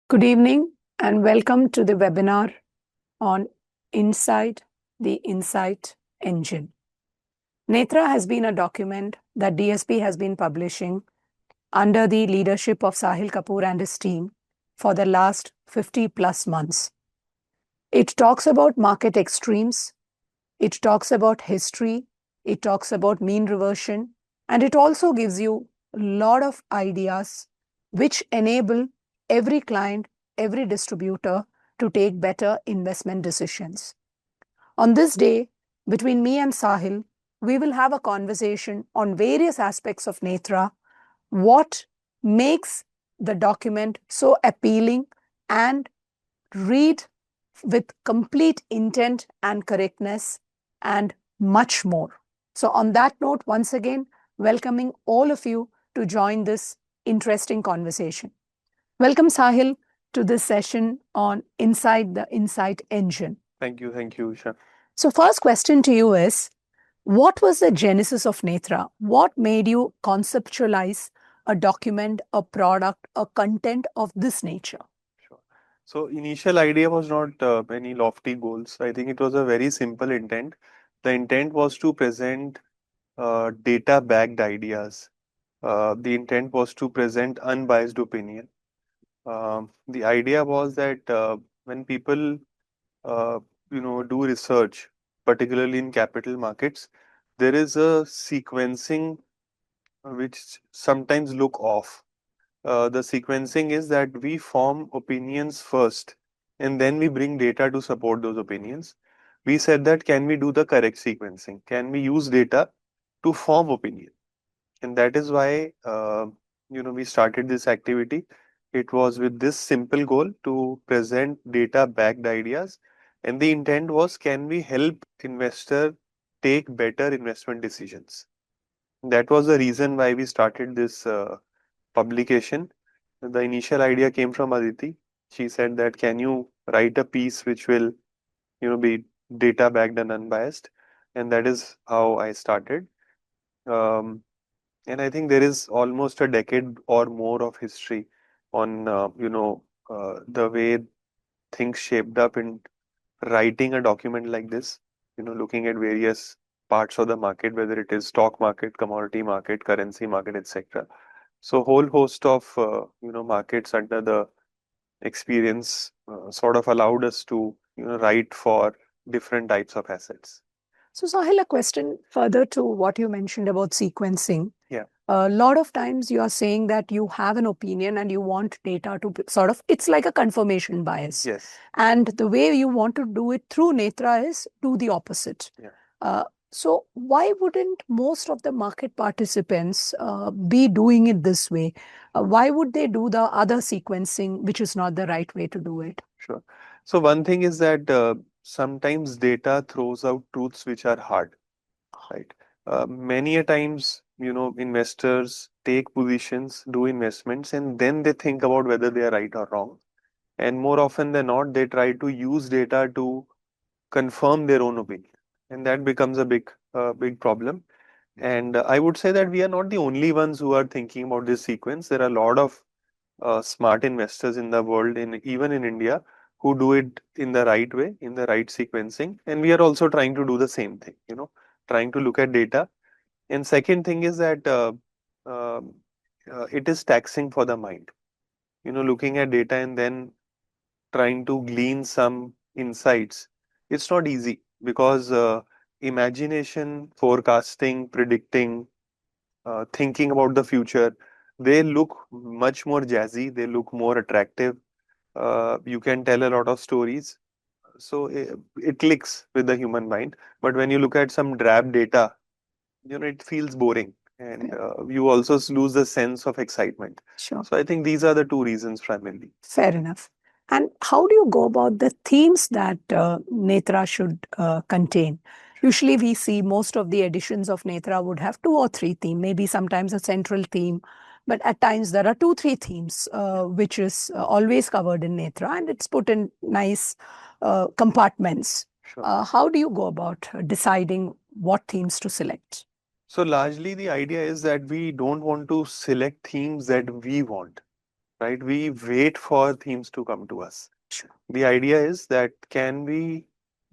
Good evening and welcome to the webinar on Inside the Insight Engine. Netra has been a document that DSP has been publishing under the leadership of Sahil Kapoor and his team for the last 50 plus months. It talks about market extremes, it talks about history, it talks about mean reversion, and it also gives you a lot of ideas which enable every client, every distributor to take better investment decisions. On this day, between me and Sahil, we will have a conversation on various aspects of Netra, what makes the document so appealing, and read with complete intent and correctness, and much more. So, on that note, once again, welcoming all of you to join this interesting conversation. Welcome, Sahil, to this session on Inside the Insight Engine. Thank you, Usha. So, first question to you is, what was the genesis of Netra? What made you conceptualize a document, a product, a content of this nature? Sure. So initial idea was not any lofty goals. I think it was a very simple intent. The intent was to present data-backed ideas. The intent was to present unbiased opinion. The idea was that when people do research, particularly in capital markets, there is a sequencing which sometimes look off. The sequencing is that we form opinions first and then we bring data to support those opinions. We said that can we do the correct sequencing? Can we use data to form opinion? And that is why we started this activity. It was with this simple goal to present data backed ideas, and the intent was can we help investor take better investment decisions. That was the reason why we started this publication. The initial idea came from Aditi. She said that can you write a piece which will, be data backed and unbiased, and that is how I started. And I think there is almost a decade or more of history on, the way things shaped up in writing a document like this. Looking at various parts of the market, whether it is stock market, commodity market, currency market, etc. So whole host of markets under the experience sort of allowed us to write for different types of assets. So, Sahil, a question further to what you mentioned about sequencing. Yeah. A lot of times you are saying that you have an opinion and you want data to sort of, it's like a confirmation bias. Yes. And the way you want to do it through Netra is do the opposite. Yeah. So, why wouldn't most of the market participants be doing it this way? Why would they do the other sequencing, which is not the right way to do it? Sure. So one thing is that sometimes data throws out truths which are hard, right? Many a times, investors take positions, do investments, and then they think about whether they are right or wrong. And more often than not, they try to use data to confirm their own opinion, and that becomes a big problem. And I would say that we are not the only ones who are thinking about this sequence. There are a lot of smart investors in the world, even in India, who do it in the right way, in the right sequencing. And we are also trying to do the same thing, trying to look at data. And second thing is that um it is taxing for the mind, looking at data and then trying to glean some insights. It's not easy because imagination, forecasting, predicting, thinking about the future, they look much more jazzy, they look more attractive. You can tell a lot of stories. So it clicks with the human mind. But when you look at some drab data, it feels boring. And you also lose the sense of excitement. Sure. So I think these are the two reasons primarily. Fair enough. And how do you go about the themes that Netra should contain? Usually, we see most of the editions of Netra would have two or three themes, maybe sometimes a central theme, but at times there are two, three themes, which is always covered in Netra and it's put in nice compartments. Sure. How do you go about deciding what themes to select? So largely the idea is that we don't want to select themes that we want. right? We wait for themes to come to us. Sure. The idea is that can we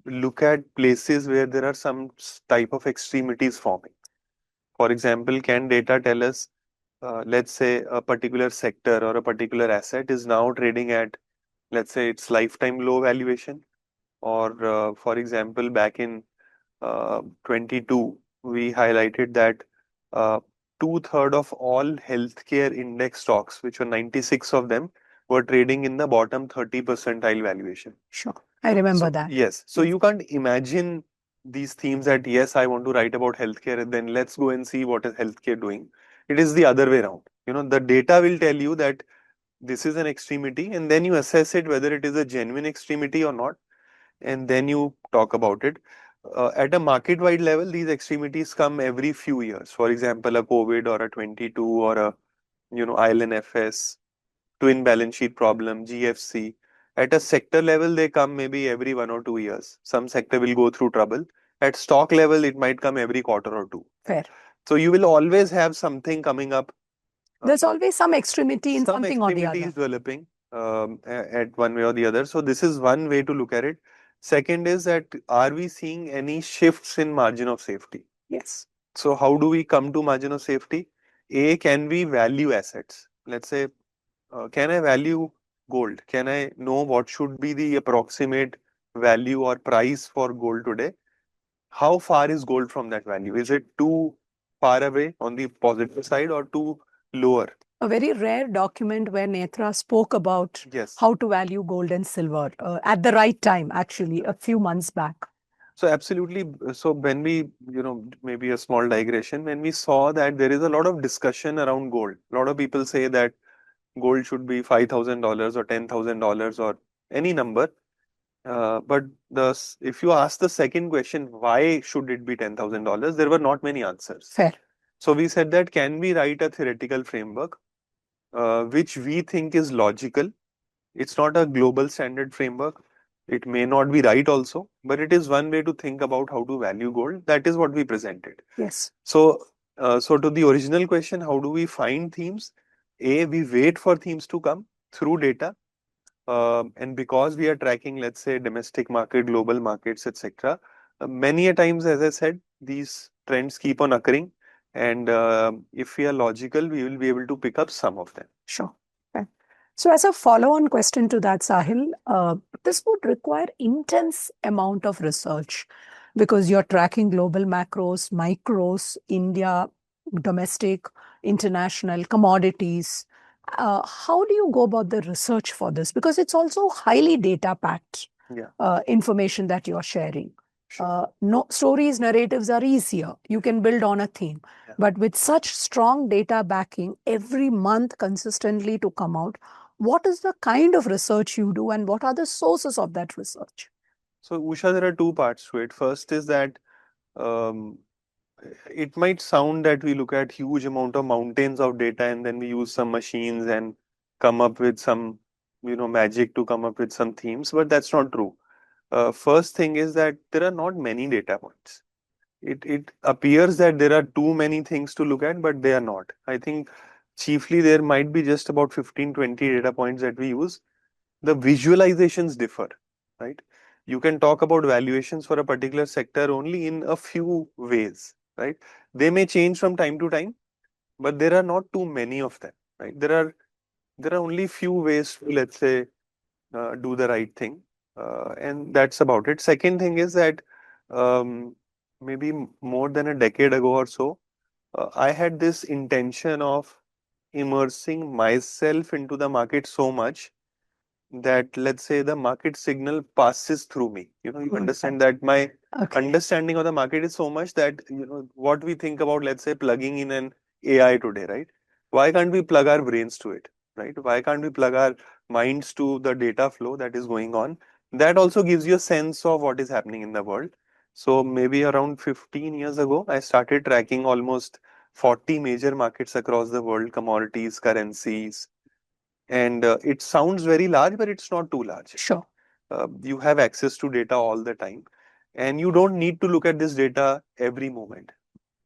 look at places where there are some type of extremities forming? For example, can data tell us, let's say, a particular sector or a particular asset is now trading at, let's say, its lifetime low valuation, or for example, back in 22, we highlighted that uh, two-third of all healthcare index stocks, which were 96 of them, were trading in the bottom 30 percentile valuation. Sure. I remember So, that. yes. So Yes. you can't imagine these themes that, yes, I want to write about healthcare, and then let's go and see what is healthcare doing. It is the other way around. The data will tell you that this is an extremity, and then you assess it whether it is a genuine extremity or not, and then you talk about it. At a market-wide level, these extremities come every few years. For example, a COVID or a 22 or a ILNFS, twin balance sheet problem, GFC. At a sector level, they come maybe every 1 or 2 years. Some sector will go through trouble. At stock level, it might come every quarter or two. Fair. So you will always have something coming up. There's always some extremity in Some something or the extremity other. is developing at one way or the other. So this is one way to look at it. Second is that are we seeing any shifts in margin of safety? Yes. So how do we come to margin of safety? A, can we value assets? Let's say, can I value gold? Can I know what should be the approximate value or price for gold today? How far is gold from that value? Is it too far away on the positive side or too lower? A very rare document where Netra spoke about Yes. how to value gold and silver at the right time, actually, a few months back. So absolutely. So when we, maybe a small digression, when we saw that there is a lot of discussion around gold, a lot of people say that gold should be $5,000 or $10,000 or any number. But if you ask the second question, why should it be $10,000? There were not many answers. Fair. So we said that can we write a theoretical framework which we think is logical. It's not a global standard framework. It may not be right also, but it is one way to think about how to value gold. That is what we presented. Yes. So to the original question, how do we find themes? A, we wait for themes to come through data. And because we are tracking, let's say, domestic market, global markets, etc., many a times, as I said, these trends keep on occurring. And if we are logical, we will be able to pick up some of them. Sure. Okay. So as a follow-on question to that, Sahil, this would require intense amount of research because you're tracking global macros, micros, India, domestic, international, commodities. How do you go about the research for this? Because it's also highly data-packed Yeah. information that you're sharing. Sure. No stories, narratives are easier. You can build on a theme. Yeah. But with such strong data backing every month consistently to come out, what is the kind of research you do and what are the sources of that research? So, Usha, there are two parts to it. First is that um, it might sound that we look at huge amount of mountains of data and then we use some machines and come up with some, magic to come up with some themes, but that's not true. First thing is that there are not many data points. It appears that there are too many things to look at, but they are not. I think chiefly there might be just about 15-20 data points that we use. The visualizations differ, right? You can talk about valuations for a particular sector only in a few ways, right? They may change from time to time, but there are not too many of them, right? There are only few ways to, let's say, do the right thing, and that's about it. Second thing is that maybe more than a decade ago or so, I had this intention of immersing myself into the market so much that, let's say, the market signal passes through me. You understand that my understanding of the market is so much that, what we think about, let's say, plugging in an AI today, right? Why can't we plug our brains to it, right? Why can't we plug our minds to the data flow that is going on? That also gives you a sense of what is happening in the world. So maybe around 15 years ago, I started tracking almost 40 major markets across the world, commodities, currencies, and it sounds very large, but it's not too large. Sure. You have access to data all the time, and you don't need to look at this data every moment.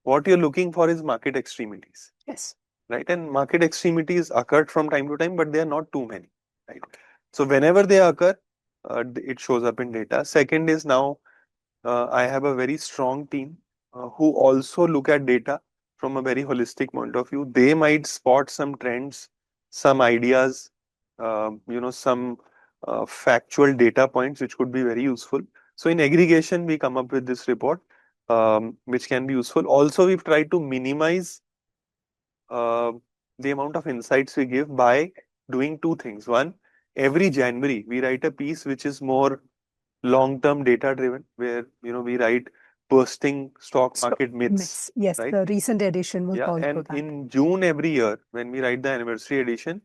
What you're looking for is market extremities. Yes. right? And market extremities occurred from time to time, but they are not too many, right? So whenever they occur, it shows up in data. Second is now I have a very strong team who also look at data from a very holistic point of view. They might spot some trends, some ideas, some factual data points which could be very useful. So in aggregation, we come up with this report, which can be useful. Also, we've tried to minimize uh, the amount of insights we give by doing two things. One, every January we write a piece which is more long-term data driven, where we write bursting stock market myths, Yes, right? the recent edition was Yeah, also and that. in June every year when we write the anniversary edition,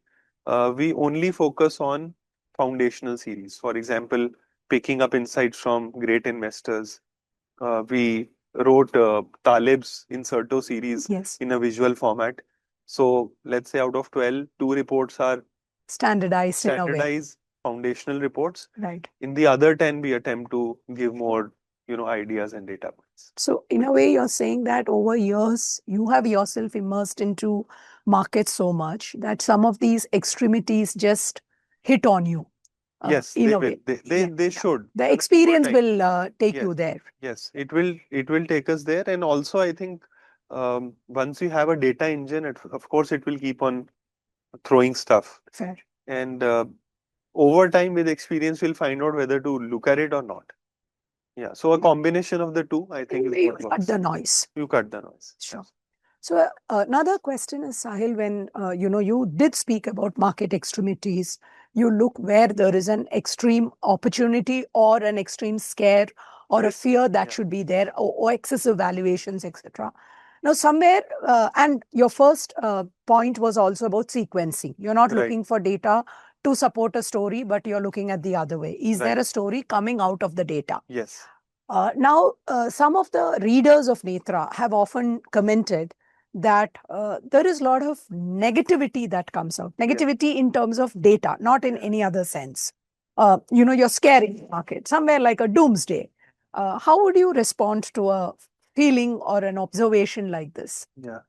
we only focus on foundational series. For example, picking up insights from great investors. We wrote Talib's Inserto series Yes, in a visual format. So let's say out of 12, two reports are standardized in a way. standardized foundational reports. Right. In the other 10, we attempt to give more, ideas and data points. So in a way, you're saying that over years, you have yourself immersed into markets so much that some of these extremities just hit on you. Yes, In they a will. way. They should. The Over experience time. will take Yes. you there. Yes, it will take us there. And also, I think once you have a data engine, of course, it will keep on throwing stuff. Fair. And over time, with experience, we'll find out whether to look at it or not. Yeah. So a combination of the two, I think, is You what cut works. the noise. You cut the noise. Sure. So another question is, Sahil, when you did speak about market extremities, you look where there is an extreme opportunity or an extreme scare or a fear that Yeah. should be there, or excessive valuations, etc. Now, somewhere, and your first point was also about sequencing. You're not Right. looking for data to support a story, but you're looking at the other way. Is there Right. a story coming out of the data? Yes. Now, some of the readers of Netra have often commented that there is a lot of negativity that comes out. Negativity in terms of data, not in any other sense. You're scaring the market, somewhere like a doomsday. How would you respond to a feeling or an observation like this? Yeah.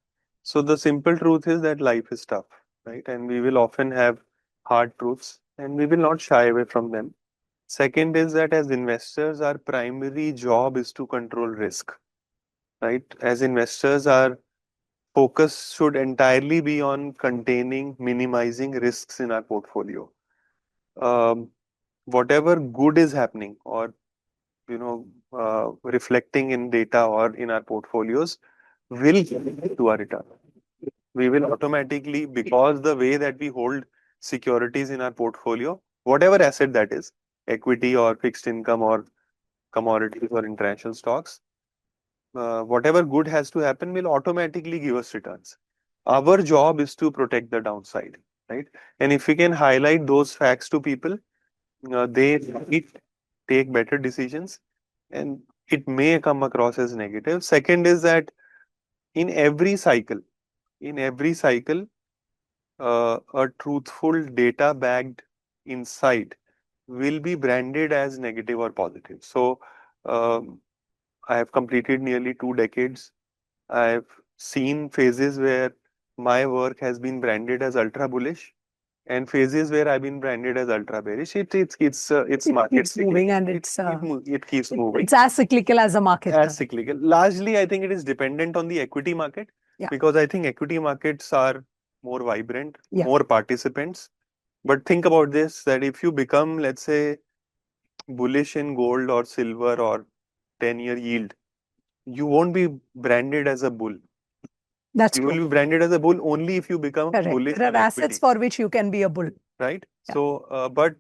So the simple truth is that life is tough, right? And we will often have hard truths and we will not shy away from them. Second is that as investors, our primary job is to control risk, right? As investors, our focus should entirely be on containing, minimizing risks in our portfolio. Um, Whatever good is happening or, reflecting in data or in our portfolios will get to our return. We will automatically, because the way that we hold securities in our portfolio, whatever asset that is, equity or fixed income or commodities or international stocks, whatever good has to happen will automatically give us returns. Our job is to protect the downside, right? And if we can highlight those facts to people, they might take better decisions, and it may come across as negative. Second is that in every cycle, in every cycle, a truthful data backed insight will be branded as negative or positive. So, I have completed nearly 2 decades. I've seen phases where my work has been branded as ultra bullish and phases where I've been branded as ultra bearish. It's market Keeps moving and it keeps moving. it's as cyclical as a market. As cyclical. Largely, I think it is dependent on the equity market because I think equity markets are more vibrant, more participants. But think about this, that if you become, let's say, bullish in gold or silver or 10-year yield, you won't be branded as a bull. That's You true. will be branded as a bull only if you become bullish There on are assets equity, for which you can be a bull. right? So, but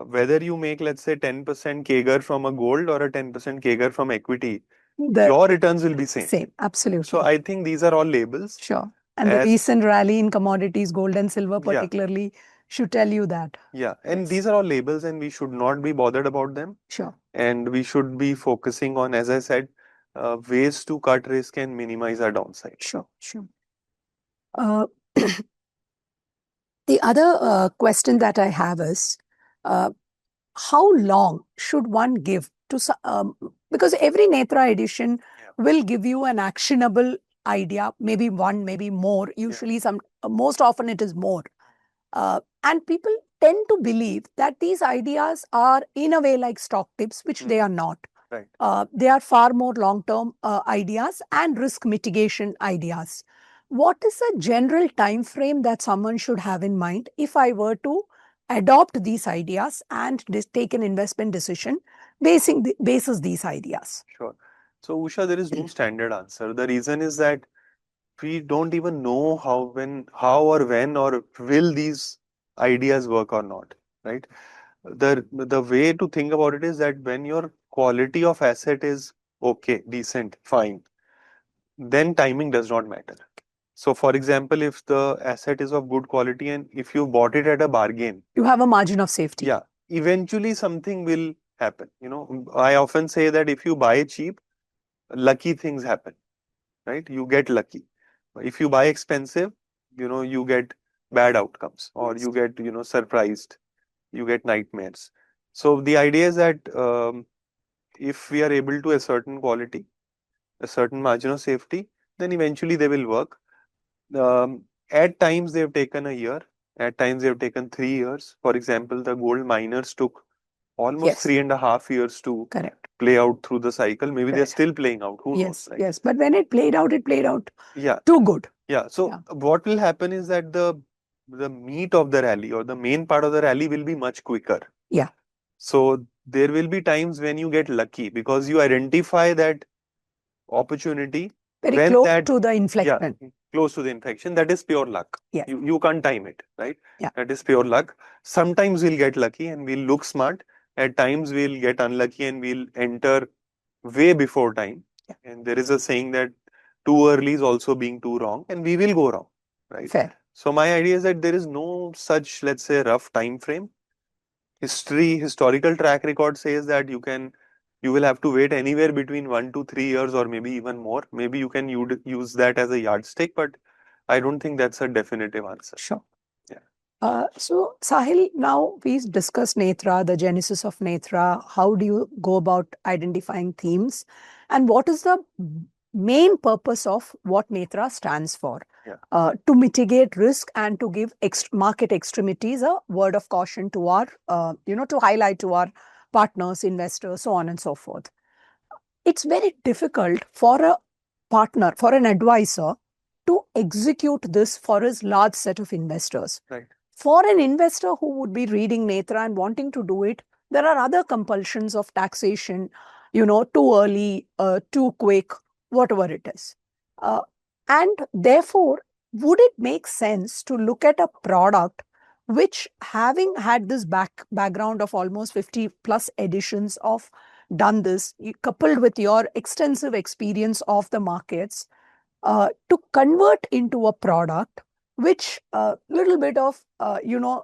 whether you make, let's say, 10% CAGR from a gold or a 10% CAGR from equity, your returns will be same. Same, absolutely. So I think these are all labels. Sure. And the recent rally in commodities, gold and silver particularly, should tell you that. Yeah, and these are all labels and we should not be bothered about them. Sure. And we should be focusing on, as I said, ways to cut risk and minimize our downside. Sure. Uh, the other question that I have is, how long should one give to, because every Netra edition will give you an actionable idea, maybe one, maybe more. Usually, most often it is more. And people tend to believe that these ideas are in a way like stock tips, which they are not. Right. They are far more long-term ideas and risk mitigation ideas. What is a general time frame that someone should have in mind if I were to adopt these ideas and take an investment decision basis these ideas? Sure. So, Usha, there is no standard answer. The reason is that we don't even know how or when or will these ideas work or not, right? The way to think about it is that when your quality of asset is okay, decent, fine, then timing does not matter. So, for example, if the asset is of good quality and if you bought it at a bargain, You have a margin of safety. yeah, eventually something will happen. I often say that if you buy cheap, lucky things happen, right? You get lucky. If you buy expensive, you get bad outcomes, or you get, surprised, you get nightmares. So the idea is that if we are able to a certain quality, a certain margin of safety, then eventually they will work. At times they have taken a year, at times they have taken 3 years. For example, the gold miners took almost 3.5 years to Correct. play out through the cycle. Maybe they're Correct. still playing out. Who knows, right? Yes. But when it played out Yeah. too good. Yeah. So what will happen is that the meat of the rally or the main part of the rally will be much quicker. Yeah. So there will be times when you get lucky because you identify that opportunity Very when close that to the inflection. close to the inflection. That is pure luck. Yes. You can't time it, right? Yeah. That is pure luck. Sometimes we'll get lucky and we'll look smart. At times we'll get unlucky and we'll enter way before time. Yeah. And there is a saying that too early is also being too wrong, and we will go wrong, right? Fair. So my idea is that there is no such, let's say, rough time frame. Historical track record says that you will have to wait anywhere between 1 to 3 years or maybe even more. Maybe you can use that as a yardstick, but I don't think that's a definitive answer. Sure. Yeah. So, Sahil, now we discussed Netra, the genesis of Netra. How do you go about identifying themes? And what is the main purpose of what Netra stands for? Yeah. To mitigate risk and to give market extremities a word of caution to our, to highlight to our partners, investors, so on and so forth. It's very difficult for a partner, for an advisor, to execute this for his large set of investors. Right. For an investor who would be reading Netra and wanting to do it, there are other compulsions of taxation, too early, too quick, whatever it is. And therefore, would it make sense to look at a product which, having had this background of almost 50 plus editions of done this, coupled with your extensive experience of the markets, to convert into a product which little bit of,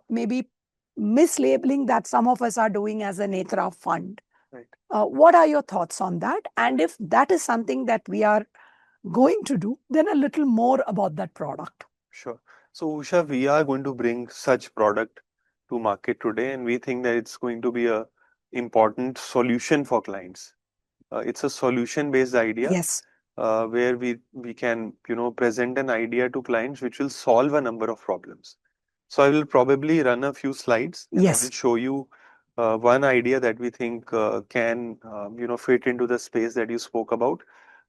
maybe mislabeling that some of us are doing as a Netra fund. Right. What are your thoughts on that? And if that is something that we are going to do, then a little more about that product. Sure. So, Usha, we are going to bring such product to market today, and we think that it's going to be a important solution for clients. It's a solution-based idea. Yes. Where we can present an idea to clients which will solve a number of problems. So I will probably run a few slides and I will show you one idea that we think can fit into the space that you spoke about.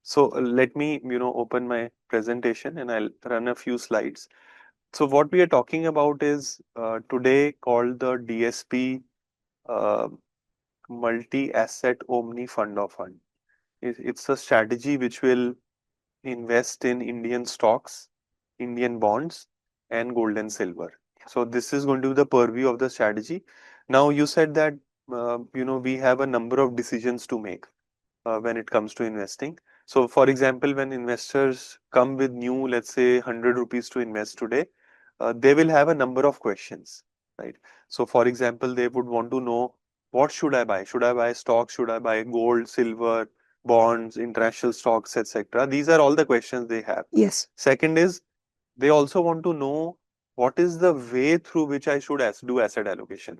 So let me open my presentation and I'll run a few slides. So what we are talking about is today called the DSP uh, Multi-Asset Omni Fund of Fund. It's a strategy which will invest in Indian stocks, Indian bonds, and gold and silver. So this is going to be the purview of the strategy. Now you said that we have a number of decisions to make when it comes to investing. So for example, when investors come with new, let's say 100 rupees to invest today, they will have a number of questions, right? So for example, they would want to know, what should I buy? Should I buy stocks? Should I buy gold, silver, bonds, international stocks, etc.? These are all the questions they have. Yes. Second is, they also want to know what is the way through which I should do asset allocation.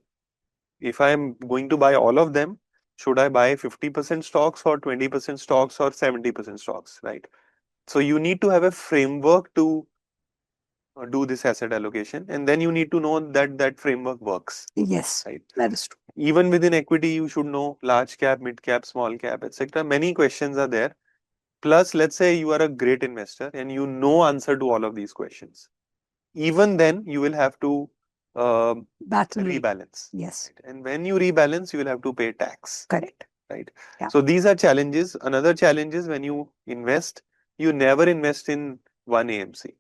If I'm going to buy all of them, should I buy 50% stocks or 20% stocks or 70% stocks, right? So you need to have a framework to do this asset allocation, and then you need to know that that framework works. Yes, Right. that is true. Even within equity, you should know large cap, mid cap, small cap, etc. Many questions are there. Plus, let's say you are a great investor and you know answer to all of these questions. Even then, you will have to Battle. rebalance. Yes, Right? And when you rebalance, you will have to pay tax. correct. Right. Yeah. So these are challenges. Another challenge is when you invest, you never invest in one AMC.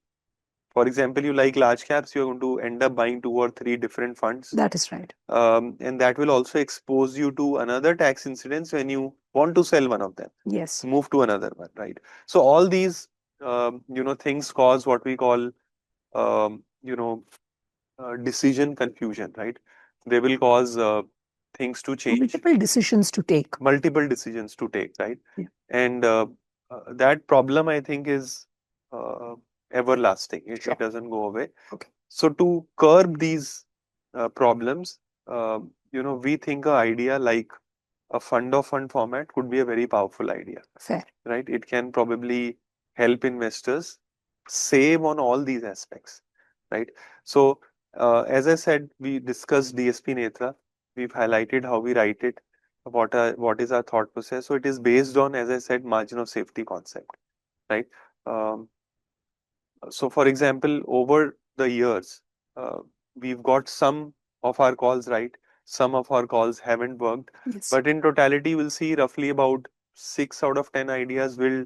For example, you like large caps, you're going to end up buying 2 or 3 different funds. That is right. And that will also expose you to another tax incidents when you want to sell one of them. Yes. Move to another one, right? So all these, things cause what we call, decision confusion, right? They will cause things to change. Multiple decisions to take. Multiple decisions to take, right? Yeah. And that problem, I think, is everlasting. Sure. It doesn't go away. Okay. So to curb these problems, we think an idea like a fund of fund format could be a very powerful idea. Fair. Right? It can probably help investors save on all these aspects. Right? So, as I said, we discussed DSP Netra. We've highlighted how we write it, what is our thought process. So it is based on, as I said, margin of safety concept. Right? Um, so, for example, over the years, uh, we've got some of our calls right, some of our calls haven't worked. Yes. But in totality, we'll see roughly about 6 out of 10 ideas will,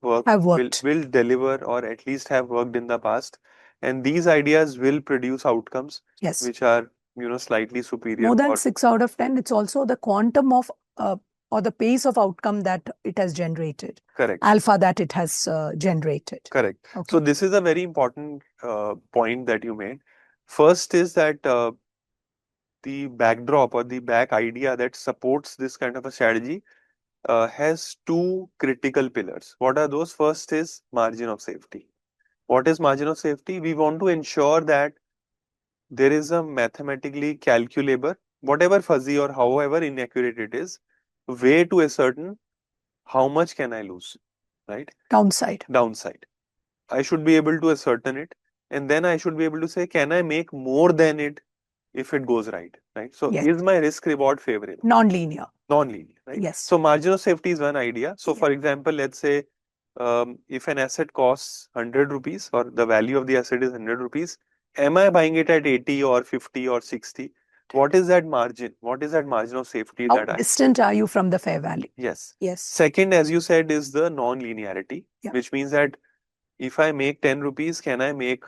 work, Have worked. will deliver or at least have worked in the past. And these ideas will produce outcomes Yes. which are, slightly superior. More than or 6 out of 10, it's also the quantum of or the pace of outcome that it has generated. correct. Alpha that it has generated. Correct. Okay. So this is a very important point that you made. First is that the backdrop or the back idea that supports this kind of a strategy has 2 critical pillars. What are those? First is margin of safety. What is margin of safety? We want to ensure that there is a mathematically calculable, whatever fuzzy or however inaccurate it is, way to ascertain how much can I lose, right? Downside. Downside. I should be able to ascertain it, and then I should be able to say, can I make more than it if it goes right? Right. So Yes. is my risk reward favorable? Non-linear. Non-linear, right? Yes. So margin of safety is one idea. So Yeah. for example, let's say if an asset costs 100 rupees or the value of the asset is 100 rupees, am I buying it at 80 or 50 or 60? What is that margin? What is that margin of safety How that I? distant are you from the fair value? Yes. Yes. Second, as you said, is the non-linearity, Yeah. which means that if I make 10 rupees, can I make,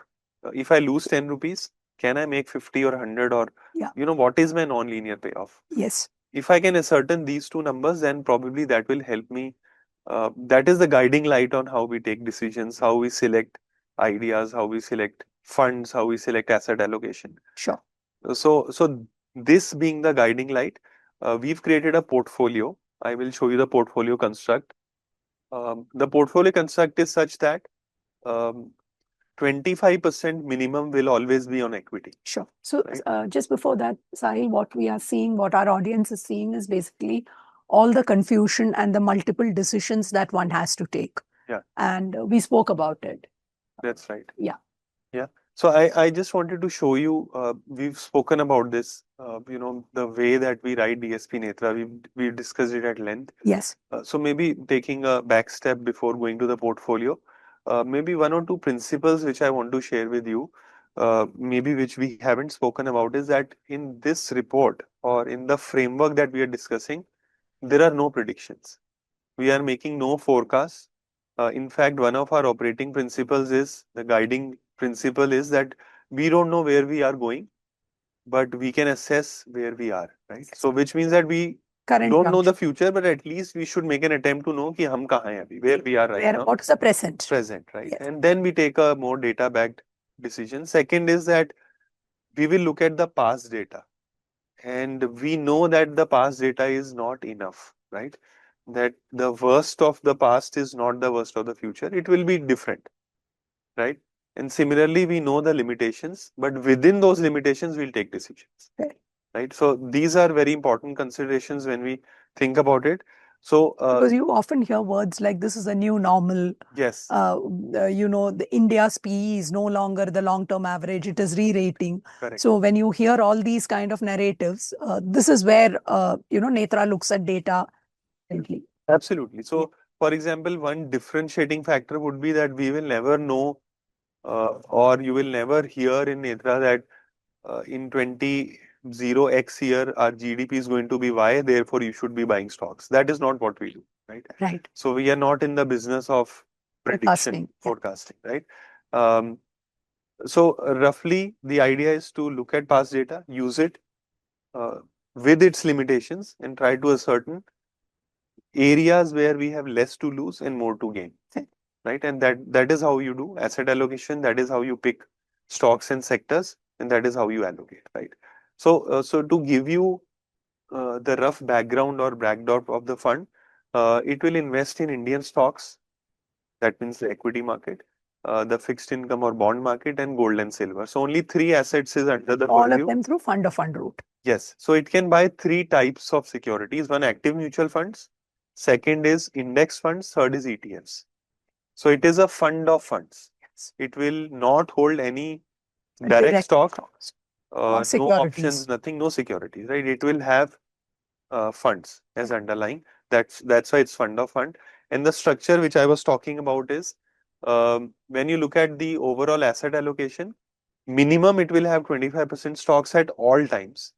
if I lose 10 rupees, can I make 50 or 100 or, Yeah. What is my non-linear payoff? Yes. If I can ascertain these 2 numbers, then probably that will help me. That is the guiding light on how we take decisions, how we select ideas, how we select funds, how we select asset allocation. Sure. So this being the guiding light, we've created a portfolio. I will show you the portfolio construct. The portfolio construct is such that um, 25% minimum will always be on equity. Sure. So Right. just before that, Sahil, what we are seeing, what our audience is seeing is basically all the confusion and the multiple decisions that one has to take. Yeah. And we spoke about it. That's right. Yeah. Yeah. So I just wanted to show you, we've spoken about this, the way that we write DSP Netra, we discussed it at length. Yes. So maybe taking a back step before going to the portfolio, maybe 1 or 2 principles which I want to share with you, maybe which we haven't spoken about, is that in this report or in the framework that we are discussing, there are no predictions. We are making no forecasts. In fact, one of our operating principles is, the guiding principle is that we don't know where we are going, but we can assess where we are, right? So which means that we Current don't know juncture. the future, but at least we should make an attempt to know कि हम कहाँ हैं अभी, where we are right now. What is the present? Present, right? Yes. And then we take a more data-backed decision. Second is that we will look at the past data, and we know that the past data is not enough, right? That the worst of the past is not the worst of the future. It will be different, right? And similarly, we know the limitations, but within those limitations, we'll take decisions. Right. Right. So these are very important considerations when we think about it. So, Because you often hear words like this is a new normal. yes, The India's PE is no longer the long-term average; it is re-rating. correct. So when you hear all these kind of narratives, this is where Netra looks at data differently. Absolutely. So, for example, one differentiating factor would be that we will never know, or you will never hear in Netra that in 20x year, our GDP is going to be Y, therefore you should be buying stocks. That is not what we do, right? Right. So we are not in the business of prediction, Forecasting, forecasting, right? Um, so roughly, the idea is to look at past data, use it uh, with its limitations, and try to ascertain areas where we have less to lose and more to gain, right? And that is how you do asset allocation. That is how you pick stocks and sectors, and that is how you allocate, right? So to give you the rough background or backdrop of the fund, it will invest in Indian stocks. That means the equity market, the fixed income or bond market, and gold and silver. So only three assets is under the all purview. of them through fund of fund route. Yes. So it can buy three types of securities. One, active mutual funds. Second is index funds. Third is ETFs. So it is a fund of funds. Yes. It will not hold any direct stock, stocks. no Securities. options, nothing, no securities, right? It will have funds as underlying. That's why it's fund of fund. And the structure which I was talking about is when you look at the overall asset allocation, minimum it will have 25% stocks at all times.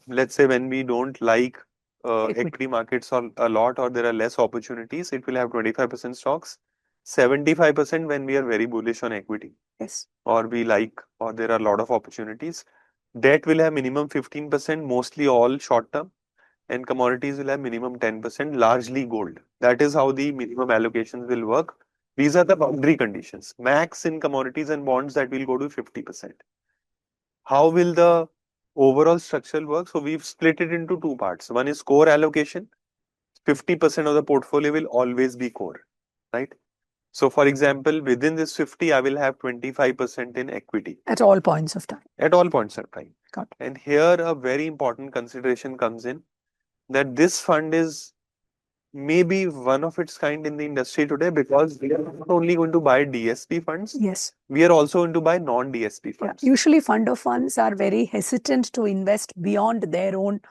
Let's say when we don't like equity markets a lot, or there are less opportunities, it will have 25% stocks. 75% when we are very bullish on equity. Yes. Or we like, or there are a lot of opportunities. Debt will have minimum 15%, mostly all short term, and commodities will have minimum 10%, largely gold. That is how the minimum allocations will work. These are the boundary conditions. Max in commodities and bonds, that will go to 50%. How will the overall structure work? So we've split it into two parts. One is core allocation. 50% of the portfolio will always be core, right? So for example, within this 50, I will have 25% in equity. At all points of time. At all points of time. Got it. And here a very important consideration comes in, that this fund is maybe one of its kind in the industry today, because we are not only going to buy DSP funds, Yes. we are also going to buy non-DSP funds. Usually fund of funds are very hesitant to invest beyond their own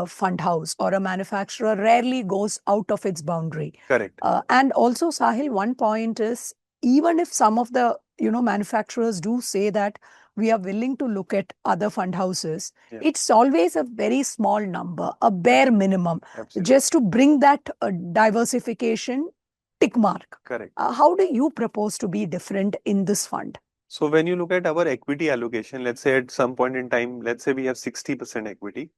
fund house, or a manufacturer rarely goes out of its boundary. Correct. And also, Sahil, one point is, even if some of the manufacturers do say that we are willing to look at other fund houses, it's always a very small number, a bare minimum, just to bring that diversification tick mark. Correct. How do you propose to be different in this fund? So when you look at our equity allocation, let's say at some point in time, let's say we have 60% equity,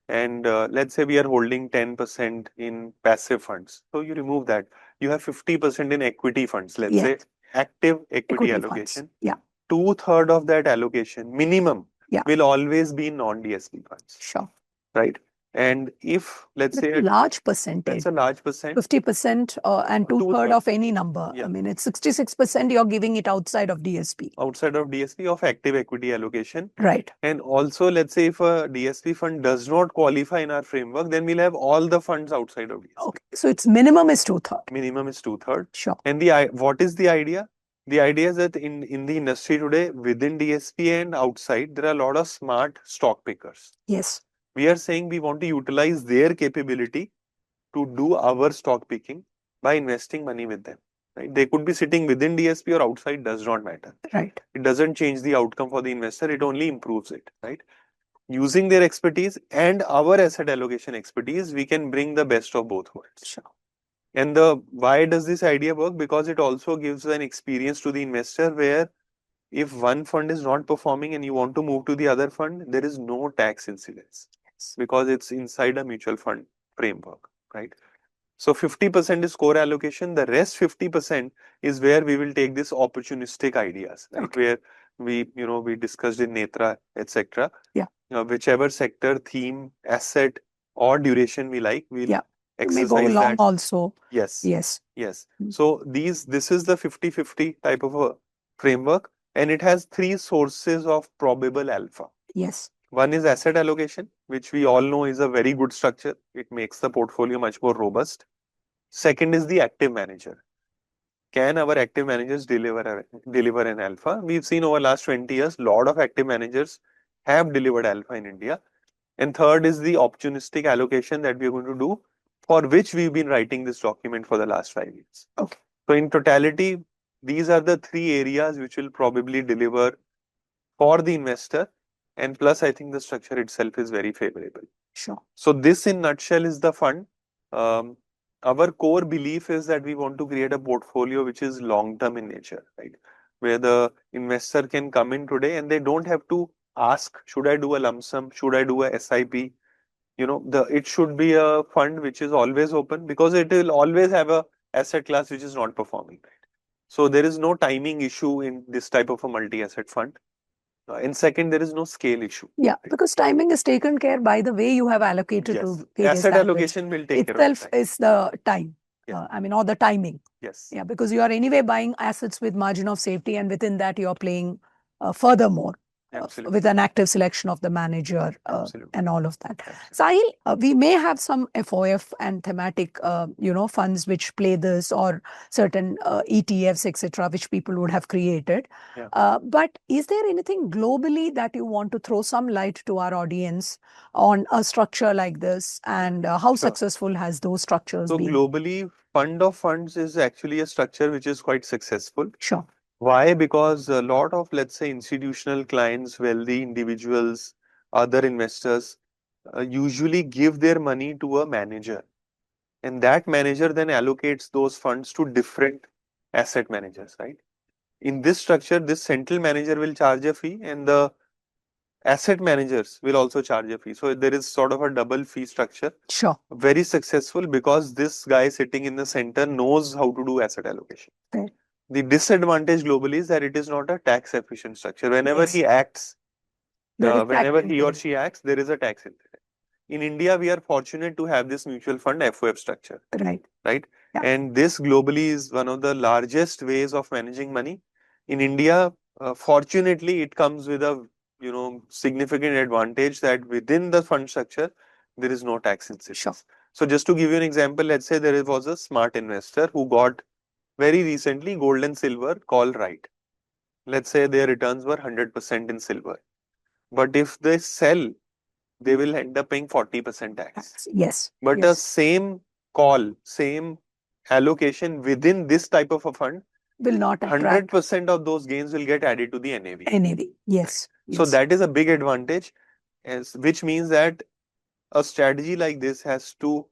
and let's say we are holding 10% in passive funds. So you remove that. You have 50% in equity funds, let's say active equity allocation. Funds. 2/3 of that allocation minimum will always be non-DSP funds. Sure. Right. And if let's say a large percentage, that's a large percent, 50% and 2/3 of any number. Yeah. I mean, it's 66% you're giving it outside of DSP. outside of DSP of active equity allocation. Right. And also, let's say if a DSP fund does not qualify in our framework, then we'll have all the funds outside of DSP. Okay. So its minimum is 2/3. Minimum is 2/3. Sure. And what is the idea? The idea is that in the industry today, within DSP and outside, there are a lot of smart stock pickers. Yes. We are saying we want to utilize their capability to do our stock picking by investing money with them. Right? They could be sitting within DSP or outside, does not matter. Right. It doesn't change the outcome for the investor, it only improves it. Right? Using their expertise and our asset allocation expertise, we can bring the best of both worlds. Sure. And why does this idea work? Because it also gives an experience to the investor where if one fund is not performing and you want to move to the other fund, there is no tax incidence because it's inside a mutual fund framework, right? So 50% is core allocation. The rest 50% is where we will take this opportunistic ideas, right? Where we discussed in Netra, etc. Yeah. Whichever sector, theme, asset, or duration we like, we'll exercise may go long that. also. Yes. Yes. Yes. So this is the 50-50 type of a framework, and it has three sources of probable alpha. Yes. One is asset allocation, which we all know is a very good structure. It makes the portfolio much more robust. Second is the active manager. Can our active managers deliver an alpha? We've seen over last 20 years, lot of active managers have delivered alpha in India. And third is the opportunistic allocation that we're going to do, for which we've been writing this document for the last 5 years. Okay. So in totality, these are the three areas which will probably deliver for the investor. And plus, I think the structure itself is very favorable. Sure. So this in nutshell is the fund. Um, our core belief is that we want to create a portfolio which is long-term in nature, right? Where the investor can come in today and they don't have to ask, should I do a lump sum? Should I do a SIP? It should be a fund which is always open, because it will always have a asset class which is not performing, right? So there is no timing issue in this type of a multi-asset fund. And second, there is no scale issue. Yeah, because timing is taken care by the way you have allocated Yes. to various Asset assets. allocation will take care of Itself time. is the time. Yeah. Or the timing. Yes. Yeah, because you are anyway buying assets with margin of safety, and within that you are playing furthermore Absolutely. with an active selection of the manager Absolutely. and all of that. Absolutely. Sahil, we may have some FOF and thematic, funds which play this, or certain ETFs, etc., which people would have created. Yeah. But is there anything globally that you want to throw some light to our audience on a structure like this, and how Sure. successful has those structures So been? globally, fund of funds is actually a structure which is quite successful. Sure. Why? Because a lot of, let's say, institutional clients, wealthy individuals, other investors usually give their money to a manager, and that manager then allocates those funds to different asset managers, right? In this structure, this central manager will charge a fee, and the asset managers will also charge a fee. So there is sort of a double fee structure. Sure. Very successful, because this guy sitting in the center knows how to do asset allocation. Okay. The disadvantage globally is that it is not a tax efficient structure. Whenever Yes. he acts, There is whenever tax he or incentive. she acts, there is a tax incentive. In India, we are fortunate to have this mutual fund FOF structure. Right. Right. Yeah. And this globally is one of the largest ways of managing money. In India, fortunately, it comes with a significant advantage that within the fund structure, there is no tax incentive. Sure. So just to give you an example, let's say there was a smart investor who got very recently gold and silver call right. Let's say their returns were 100% in silver. But if they sell, they will end up paying 40% tax. Yes. But yes. the same call, same allocation within this type of a fund, will not attract 100% of those gains will get added to the NAV. NAV. Yes. Right. So that is a big advantage, which means that a strategy like this has to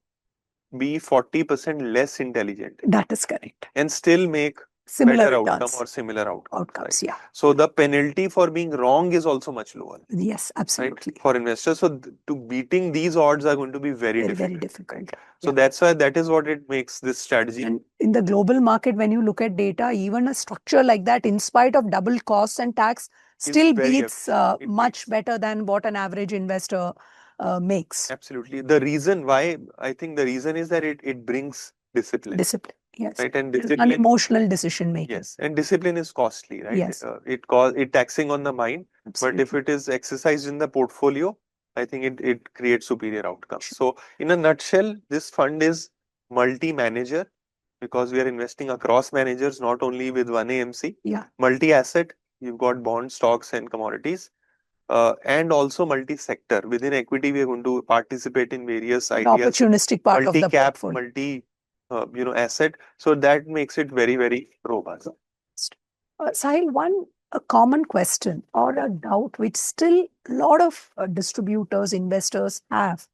be 40% less intelligent. That is correct. And still make Similar better returns. outcome or similar outcomes. Right? Yeah. So the penalty for being wrong is also much lower. Yes, absolutely. Right? For investors. So to beating these odds are going to be very difficult. Very difficult. Right? So that's why that is what it makes this strategy. And in the global market, when you look at data, even a structure like that, in spite of double costs and tax, still beats much better than what an average investor makes. Absolutely. The reason why, I think the reason is that it brings discipline. Discipline. Yes. Right. And discipline. An emotional decision making. Yes. And discipline is costly, right? Yes. It taxing on the mind. Absolutely. But if it is exercised in the portfolio, I think it creates superior outcomes. So in a nutshell, this fund is multi-manager, because we are investing across managers, not only with one AMC. Yeah. Multi-asset, you've got bonds, stocks, and commodities. And also multi-sector. Within equity, we are going to participate in various ideas. Opportunistic part of the portfolio. Asset. So that makes it very, very robust. Sahil, a common question or a doubt which still a lot of distributors, investors have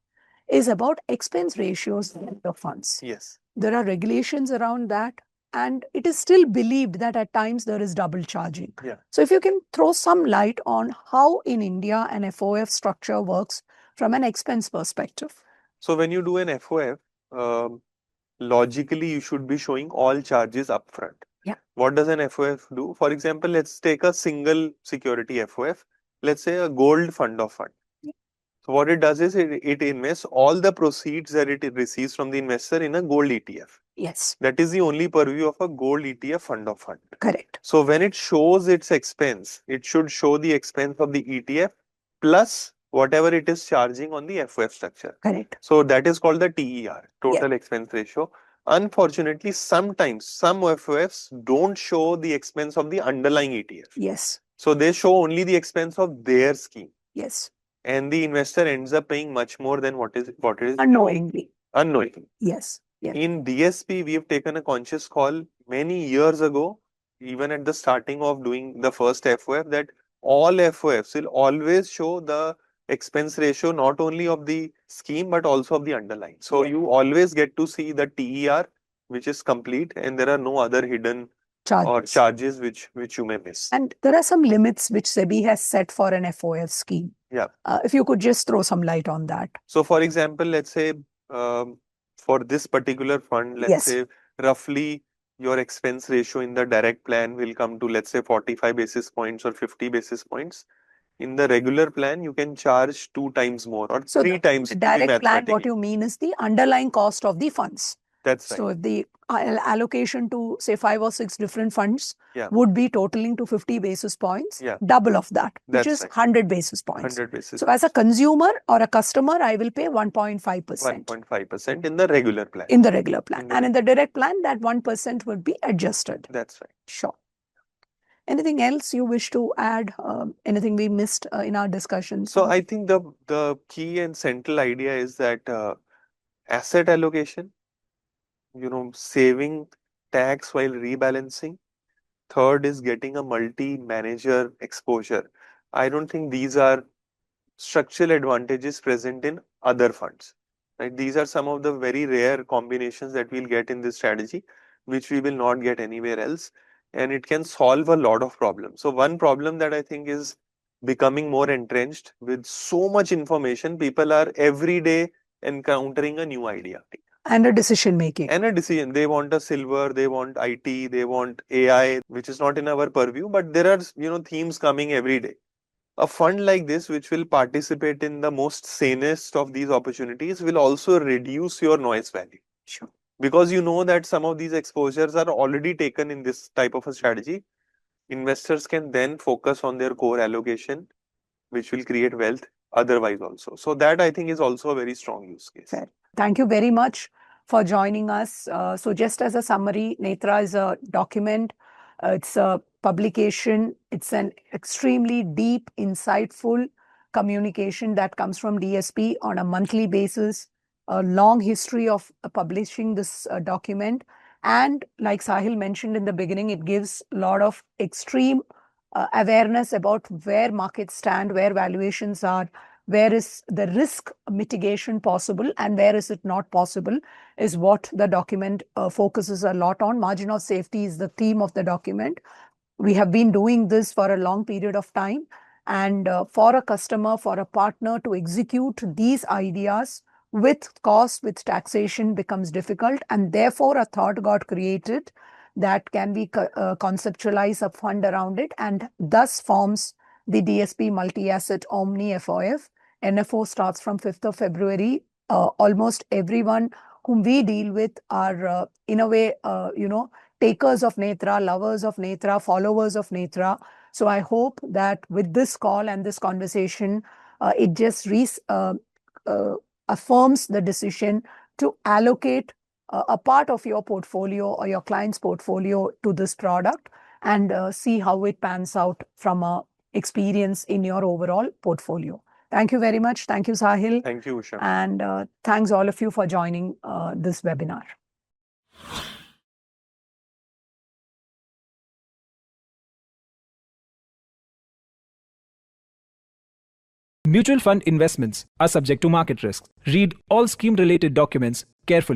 is about expense ratios of funds. Yes. There are regulations around that, and it is still believed that at times there is double charging. Yeah. So if you can throw some light on how in India an FOF structure works from an expense perspective. So when you do an FOF, logically you should be showing all charges upfront. Yeah. What does an FOF do? For example, let's take a single security FOF. Let's say a gold fund of fund. Yeah. So what it does is it invests all the proceeds that it receives from the investor in a gold ETF. Yes. That is the only purview of a gold ETF fund of fund. Correct. So when it shows its expense, it should show the expense of the ETF plus whatever it is charging on the FOF structure. Correct. So that is called the TER, total expense ratio. Unfortunately, sometimes some FOFs don't show the expense of the underlying ETF. Yes. So they show only the expense of their scheme. Yes. And the investor ends up paying much more than what it is Unknowingly. unknowingly. Yes. Yes. In DSP, we have taken a conscious call many years ago, even at the starting of doing the first FOF, that all FOFs will always show the expense ratio not only of the scheme but also of the underlying. So Yes. you always get to see the TER, which is complete, and there are no other hidden or charges which you may miss. And there are some limits which SEBI has set for an FOF scheme. Yeah. If you could just throw some light on that. So, for example, let's say for this particular fund, let's say roughly your expense ratio in the direct plan will come to, let's say, 45 basis points or 50 basis points. In the regular plan, you can charge 2 times more or 3 times. The direct plan, what you mean is the underlying cost of the funds. That's right. So if the allocation to say 5 or 6 different funds would be totaling to 50 basis points, double of that, which is 100 basis points. 100 basis. So as a consumer or a customer, I will pay 1.5%. 1.5% in the regular plan. In the regular plan. And in the direct plan, that 1% would be adjusted. That's right. Sure. Anything else you wish to add? Anything we missed in our discussion? So I think the key and central idea is that asset allocation, saving tax while rebalancing. Third is getting a multi-manager exposure. I don't think these are structural advantages present in other funds. Right? These are some of the very rare combinations that we'll get in this strategy, which we will not get anywhere else. And it can solve a lot of problems. So one problem that I think is becoming more entrenched with so much information, people are every day encountering a new idea. And a decision making. And a decision. They want a silver, they want IT, they want AI, which is not in our purview, but there are, themes coming every day. A fund like this, which will participate in the most sanest of these opportunities, will also reduce your noise value. Sure. Because you know that some of these exposures are already taken in this type of a strategy. Investors can then focus on their core allocation, which will create wealth otherwise also. So that I think is also a very strong use case. Fair. Thank you very much for joining us. So just as a summary, Netra is a document. It's a publication. It's an extremely deep, insightful communication that comes from DSP on a monthly basis. A long history of publishing this document. And like Sahil mentioned in the beginning, it gives a lot of extreme awareness about where markets stand, where valuations are, where is the risk mitigation possible and where is it not possible, is what the document focuses a lot on. Margin of safety is the theme of the document. We have been doing this for a long period of time. And for a customer, for a partner to execute these ideas with cost, with taxation becomes difficult. And therefore, a thought got created that can be conceptualize a fund around it, and thus forms the DSP Multi-Asset Omni FOF. NFO starts from 5th of February. Almost everyone whom we deal with are, in a way, takers of Netra, lovers of Netra, followers of Netra. So I hope that with this call and this conversation, it just affirms the decision to allocate a part of your portfolio or your client's portfolio to this product and see how it pans out from a experience in your overall portfolio. Thank you very much. Thank you, Sahil. Thank you, Usha. And thanks all of you for joining this webinar. Mutual fund investments are subject to market risks. Read all scheme-related documents carefully.